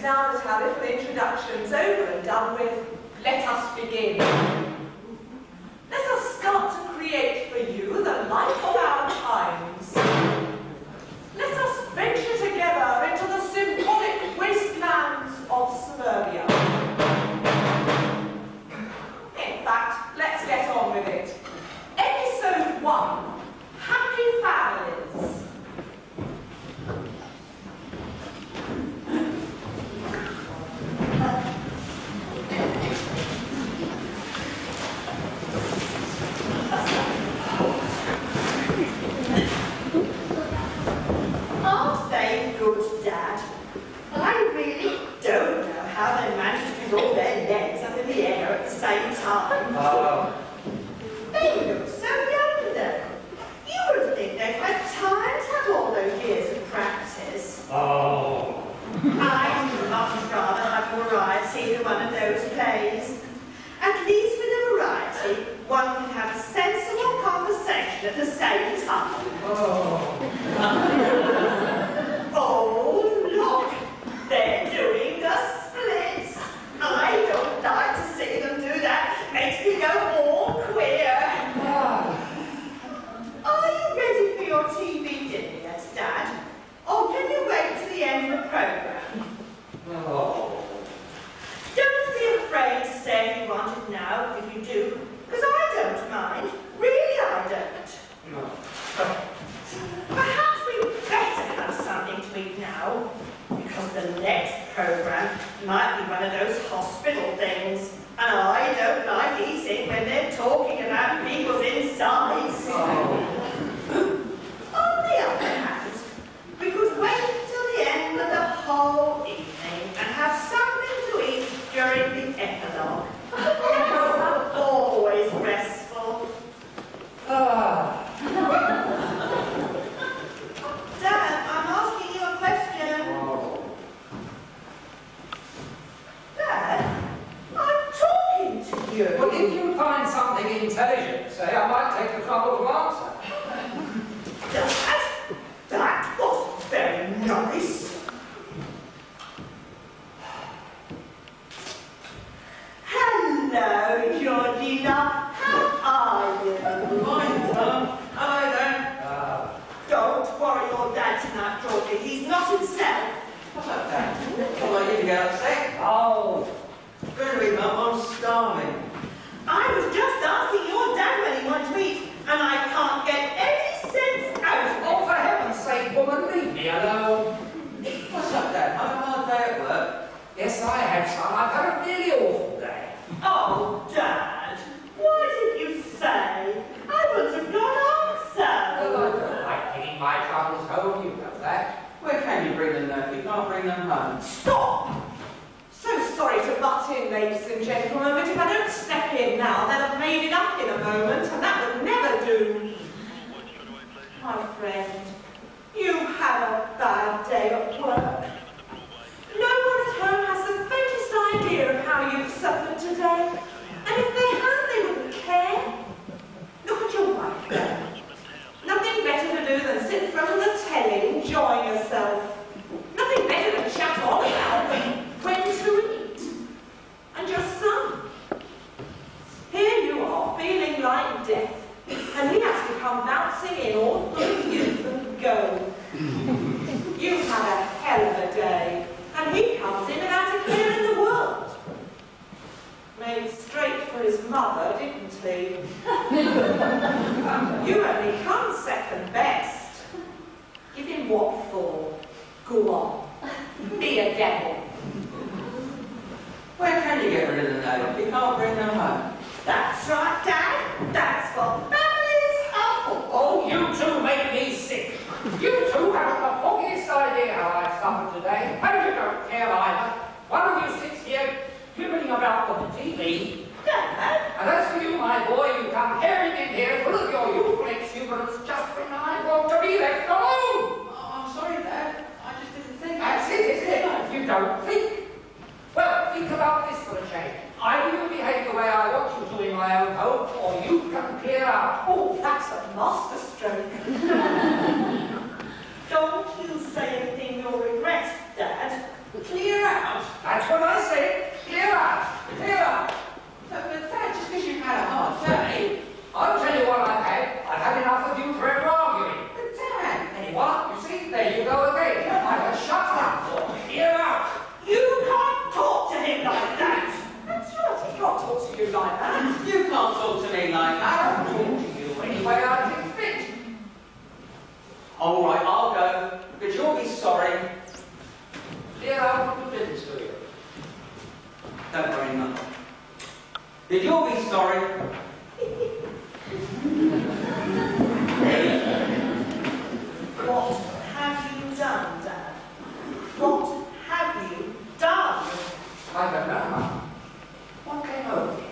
now that our little introduction's over and done with, let us begin. Let us start to create for you the life of our times. Let us venture together into the symbolic wastelands of suburbia. In fact, let's get on with it. Episode 1, Happy Families. Aren't they good, Dad? I really don't know how they manage to put all their legs up in the air at the same time. They look so young, though. You would think they'd had time to have all those years of practice. I'd much rather have variety than one of those plays. At least with a variety, one can have a sensible conversation at the same time. Oh, look! They're doing the splits! I don't like to see them do that. Makes me go all queer. Are you ready for your TV dinner yet, Dad? Or can you wait to the end of the programme? Don't be afraid to say you want it now if you do, because I don't mind. Really, I don't. Perhaps we'd better have something to eat now, because the next programme might be one of those hospital things, and I don't like eating when they're talking about people's insides. On the other hand, we could wait till the end of the whole evening and have something to eat during the epilogue. Always restful. Dad, I'm asking you a question. Dad, I'm talking to you. Well, if you find something intelligent to say, I might take the trouble to answer. Dad, that was very nice. Hello, Georgina. How are you? Fine, Tom. Hello there. Don't worry your dad tonight, Georgie. He's not himself. What's up, Dad? Come on, you can get upset. Oh, Really, Mum, I'm starving. I was just asking your dad when he wanted to eat, and I can't get any sense out of it. oh, for heaven's sake, woman, leave me alone. What's up, Dad? Had a hard day at work? Yes, I have, son. I've had a really awful day. Oh, Dad, why did you say? I would have not answered. Well, I don't like bringing my troubles home, you know that. Where can you bring them, though? You can't bring them home. Stop! So sorry to butt in, ladies and gentlemen, but if I don't step in now, they'll have made it up in a moment, and that would never do. My friend, you've had a bad day at work. No one at home has the faintest idea of how you've suffered today, and if they had, they wouldn't care. Look at your wife there. Nothing better to do than sit in front of the telly, enjoying herself. Nothing better than chat on about when to eat. And your son. Here you are, feeling like death, and he has to come bouncing in all full of youth and go. You've had a hell of a day, and he comes in without a care in the world. Made straight for his mother, didn't he? You only come second best. Give him what for? Go on. Be a devil. Where can you get rid of the note? You can't bring them home. That's right, Dad. That's what families are for. Oh, you two make me sick. You two haven't the foggiest idea how I suffered today. And you don't care either. One of you sits here quibbling about the TV. Dad? And as for you, my boy, you come tearing in here full of your youthful exuberance just when I want to be left alone. Oh, I'm sorry, Dad. I just didn't think. That's it, isn't it? You don't think. Well, think about this for a change. Either you behave the way I want you to in my own home, or you can clear out. Oh, that's a masterstroke. Don't you say anything you'll regret, Dad. Clear out. That's what I said. Clear out. Clear out. But Dad, just because you've had a hard day, I'll tell you what I've had. I've had enough of you forever arguing. But Dad, hey, what? You see, there you go again. I can shut up or clear out. You can't talk to him like that. That's right, he can't talk to you like that. You can't talk to me like that. I'll talk to you any way I think fit. All right, I'll go, but you'll be sorry. Clear out of the business for you. Don't worry, Mum. But you'll be sorry. What have you done, Dad? What have you done? I don't know, Mum. What came over me?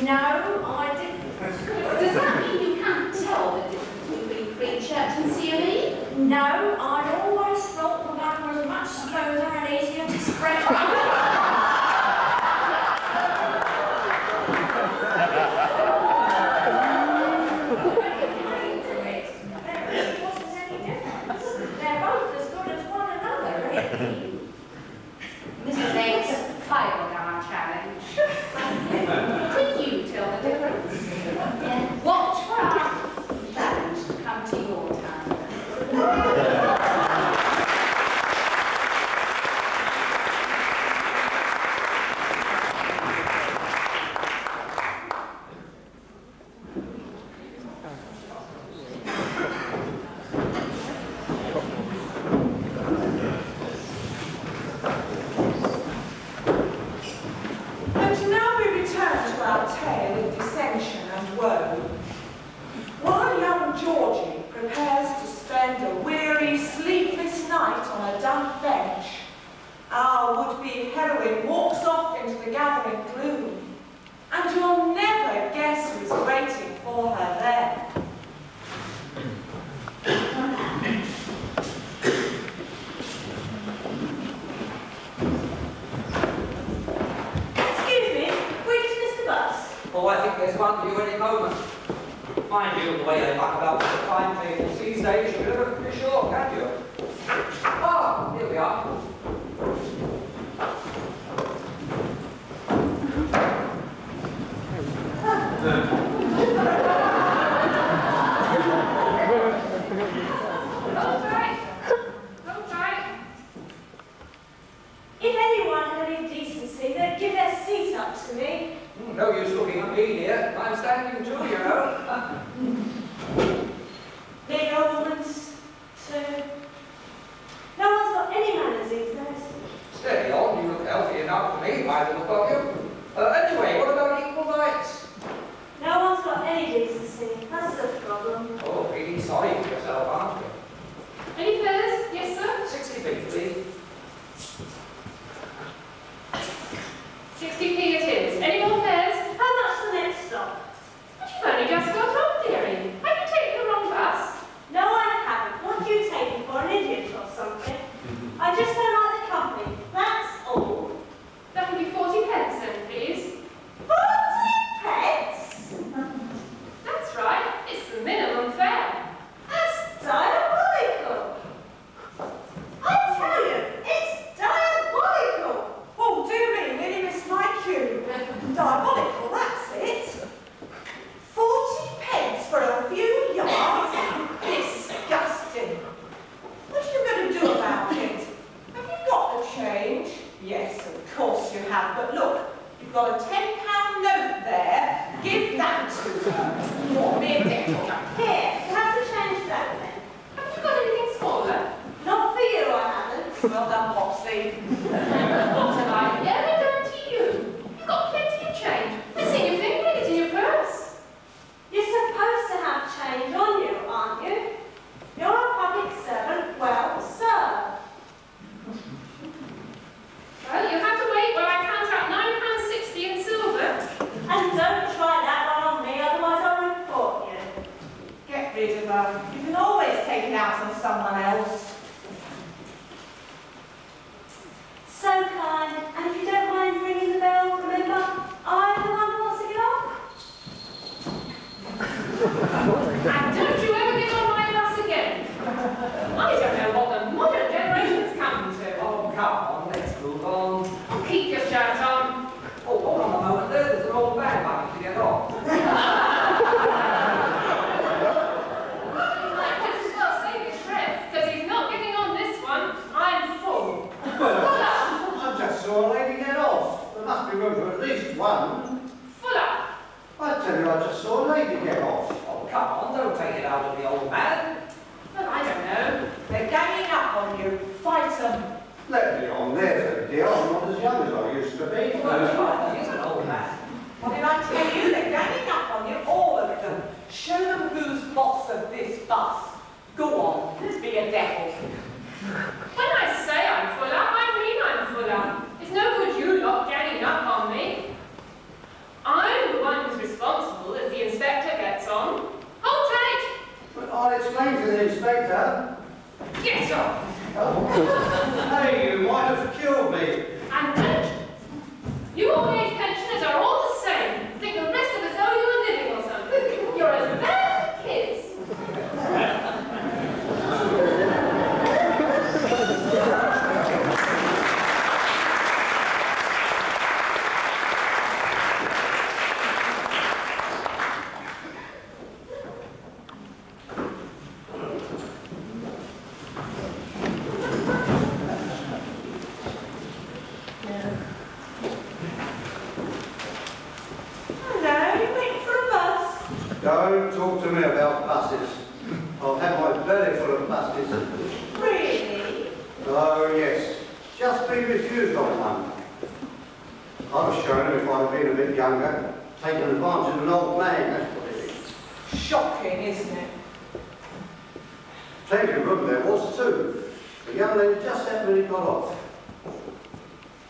No, I didn't. Does that mean you can't No, I'd always thought the one was much smoother and easier to spread Mrs. X failed our challenge. Could you tell the difference? Watch for our challenge to come to your turn. And now we return to our tale of dissension and woe. While young Georgie prepares to spend a weary, sleepless night on a damp bench, our would-be heroine walks off into the gathering gloom, and you'll never guess who's waiting for her there. Excuse me, we just missed the bus. Oh, I think there's one due any moment. Mind you, the way they muck about with the timetables these days, you're never pretty sure, can you? Ah, here we are. If anyone had any decency, they'd give their seat up to me. No use looking at me, dear. I'm standing too, you know. Big old ones, too. No one's got any manners these days. Steady on, you look healthy enough for me, by the look of you. Anyway, what about equal rights? No one's got any decency. That's the problem. Oh, feeling sorry for yourself, aren't you? Any fares? Yes, sir. 60 feet, please. 60p it is. Any more fares? How much the next stop? But you've only just got off, dearie. Have you taken the wrong bus? No, I haven't. What do you take me for, an idiot or something? I just don't like the company. That's all. That would be 40 pence then, please. 40 pence? That's right. It's the minimum fare. That's diabolical. I tell you, it's diabolical. Oh, do me, really mislike you. Diabolical, that's it. 40 pence for a few yards? Disgusting. What are you going to do about it? Have you got the change? Yes, of course you have, but look, you've got a £10 note there. Give that to her. Or me a nickel. Here, you have to change that then. Have you got anything smaller? Not for you, I haven't. Well done, Popsy. What have I ever done to you? You've got plenty of change. I've seen your finger in it in your purse. You're supposed to have change on you, aren't you? You're a public servant, well served. Well, you have to wait while I count out £9.60 in silver. And don't try that one on me, otherwise I'll report you. Get rid of her. You can always take it out on someone else. So kind, and if you don't mind ringing the bell, remember, I'm the one who wants to get off. And don't you ever get on my bus again. I don't know what the modern generation's come to. Oh, come on, let's move on. Oh, keep your shirt on. Oh, hold on a moment there. There's an old man about to get off. He might just as well save his breath, because he's not getting on this one. I'm full. I just saw a lady get off. There must be room for at least one. Full up. I tell you, I just saw a lady get off. Oh, come on, don't take it out of the old man. But I don't know. They're ganging up on you. Fight them. Let me on, there's a dear. I'm not as young as I used to be. Well, he is an old man. What did I tell you? They're ganging up on you, all of them. Show them who's boss of this bus. Go on, be a devil. When I say I'm full up, I mean I'm full up. It's no good you lot ganging up on me. I'm the one who's responsible if the inspector gets on. Hold tight. But I'll explain to the inspector. Get off! Hey, you might have killed me. And don't. You old age pensioners are all the same. Think the rest of us owe you a living or something. You're as bad as kids. Don't talk to me about buses. I've had my belly full of buses. Really? Oh, yes. Just been refused on one. I was shown if I'd been a bit younger, taking advantage of an old man, that's what it is. Shocking, isn't it? Plenty of room there was too. The young lady just that minute got off.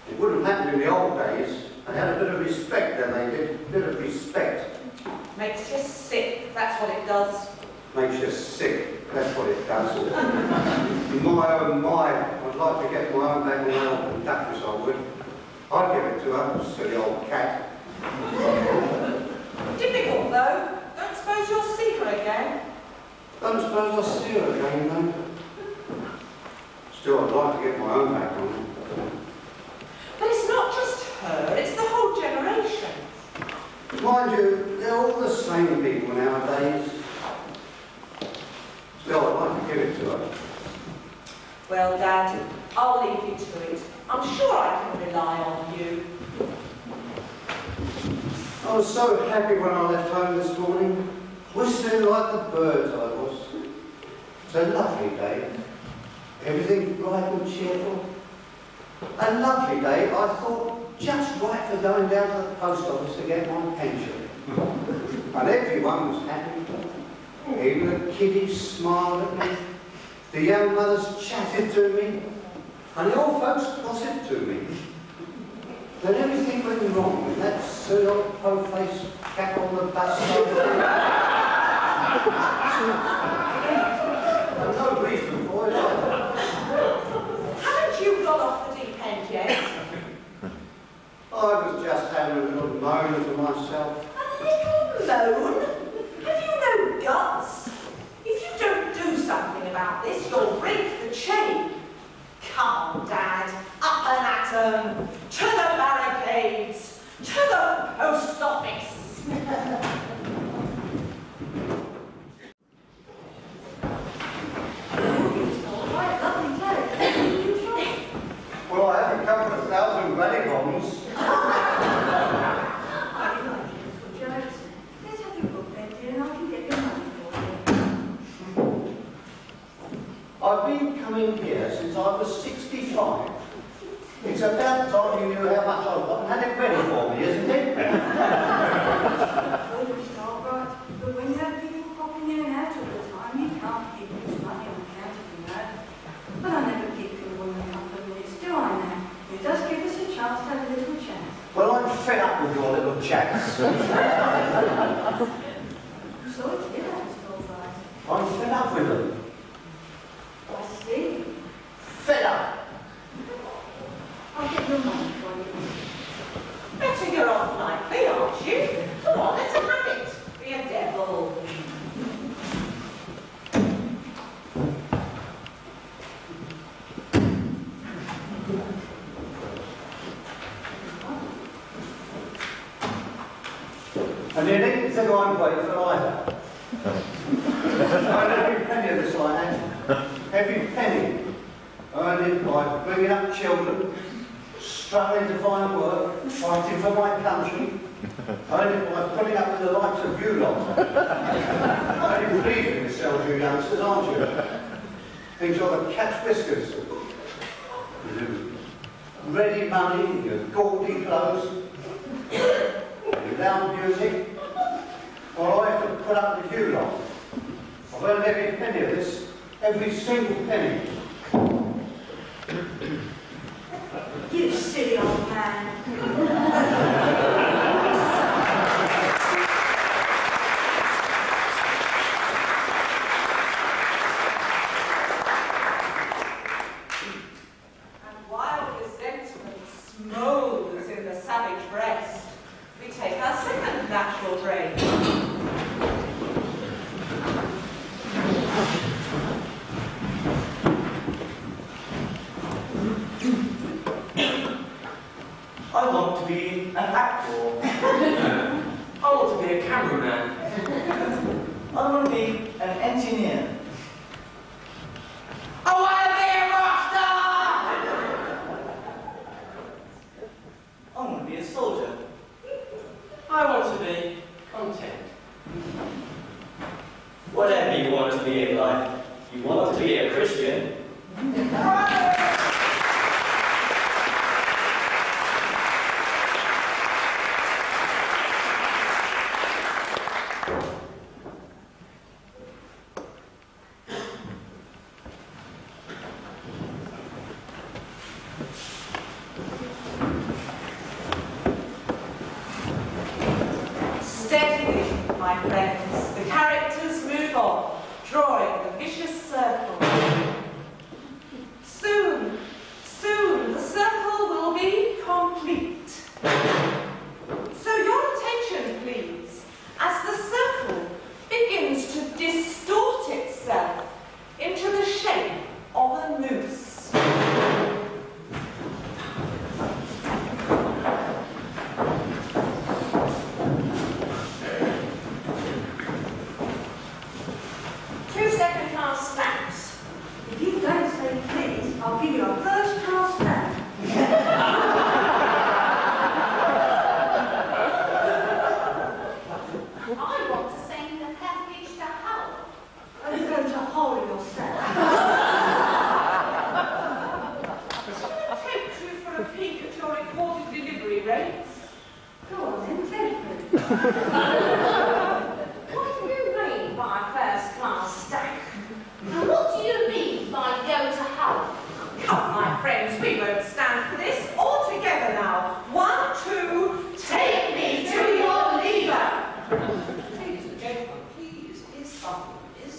It wouldn't happen in the old days. They had a bit of respect then, they did. A bit of respect. Makes you sick, that's what it does. Makes you sick, that's what it does. My, oh my, I'd like to get my own back now and Duchess I would. I'd give it to her, silly old cat. Difficult though. Don't suppose you'll see her again. Don't suppose I'll see her again, though. Still, I'd like to get my own back on her. But it's not just her, it's the whole generation. Mind you, they're all the same people nowadays. Still, I'd like to give it to her. Well, Dad, I'll leave you to it. I'm sure I can rely on you. I was so happy when I left home this morning. Whistling like the birds I was. It's a lovely day. Everything bright and cheerful. A lovely day, I thought, just right for going down to the post office to get my pension. And everyone was happy. Even the kiddies smiled at me. The young mothers chatted to me. And the old folks gossiped to me. Then everything went wrong with that silly old po-faced cat on the bus stop. And no reason for it either. Haven't you got off the deep end yet? I was just having a little moan to myself. A little moan? Have you no guts? If you don't do something about this, you'll break the chain. Come on, Dad. Up and at 'em. To the barricades. To the post office. Well, I have a couple of thousand rally bombs. I've been coming here since I was 65. It's about time you knew how much I've got and had it ready for me, isn't it? But when you have people popping in and out all the time, you can't keep much money on account of that. But I never keep you more than a couple of minutes, do I now? It does give us a chance to have a little chat. Well, I'm fed up with your little chats. So it's you, that's all right. I'm fed up with them. I see. Fed up. I'll get your money for you. Better you're off lightly, aren't you? Come on, let's have it. Be a devil. And you needn't think I'm grateful either. Earned every penny of this line, every penny. Earned it by bringing up children, struggling to find work, fighting for my country. Earned it by putting up with the likes of you lot. Only pleasing yourselves, you youngsters, aren't you? Think you're the cat's whiskers. You ready money, your gaudy clothes, your loud music. Well, I have to put up with you lot. I've earned every penny of this, every single penny. You silly old man. to be an actor. I want to be a cameraman. I want to be an engineer. I want to be a rock star! I want to be a soldier. I want to be content. Whatever you want to be in life, you want to be a Christian. Steadily, my friends, the characters move on, drawing the vicious circle. Soon, soon, the circle will be complete. So your attention, please, as the circle begins to distort itself into the shape of a noose. I'll give you a first-class stamp. I want to sing the passage to Hull. Are you going to hold yourself? Tempt you for a peek at your recorded delivery rates? Go on then, tempt me. What do you mean by first-class stack? And what do you mean by go to Hull? Come, my friends, we won't stand for this. All together now. 1, 2, take me to your leader. Ladies and gentlemen, please, is something this?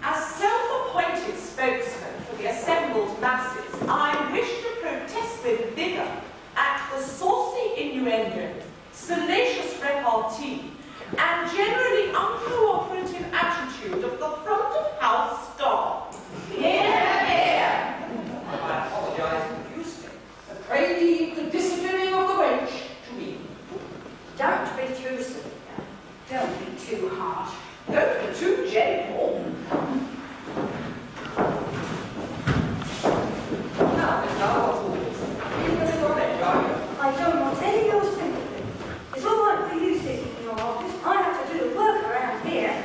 As self-appointed spokesman for the assembled masses, I wish to protest with vigour at the saucy innuendo, salacious repartee, and generally uncooperative attitude of the front-of-house staff. Here! I apologise profusely. Pray leave the disciplining of the wench to me. Don't be too severe. Don't be too harsh. Don't be too gentle. Now, Miss Howard, what's all this? Leave the little wench, are you? I don't want any of your sympathy. It's all right for you sitting in your office. I have to do the work around here.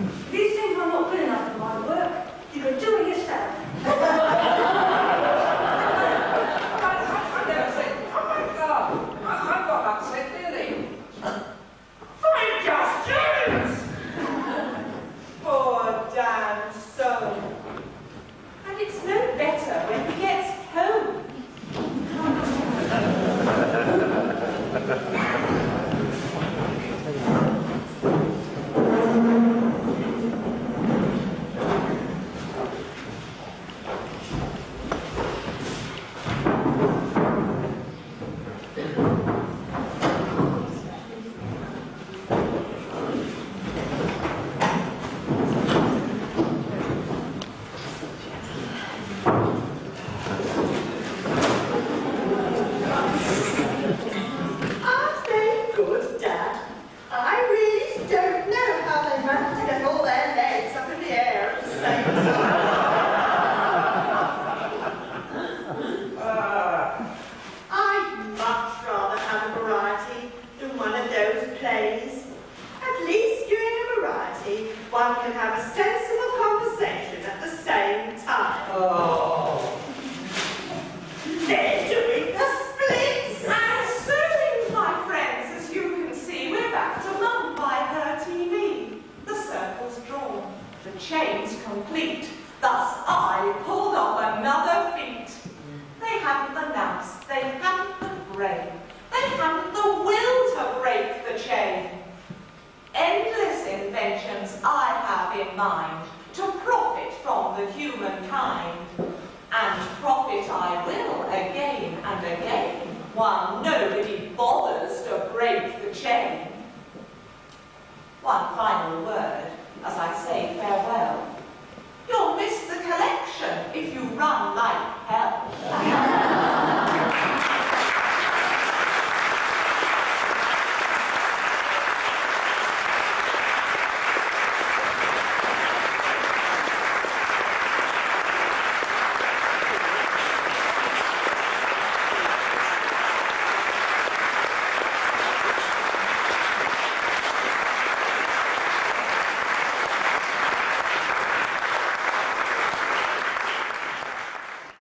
If you think I'm not good enough for my work, you can do it yourself. I never said, oh my God, I've got upset, really. Find just James! Poor damned soul. And it's no better when he gets home. Aren't they good, Dad? I really don't know how they manage to get all their legs up in the air at the same time. I'd much rather have a variety than one of those plays. At least during a variety, one can have a sensible conversation at the same time. Oh. They're doing the splits! And so, my friends, as you can see, we're back to Mum by her TV. The circle's drawn, the chain's complete. Thus I pulled off another feat. They haven't the nous, they haven't the brain, they haven't the will to break the chain. Endless inventions I have in mind to profit from the humankind. And profit I will again and again, while nobody bothers to break the chain. One final word, as I say farewell. You'll miss the collection if you run like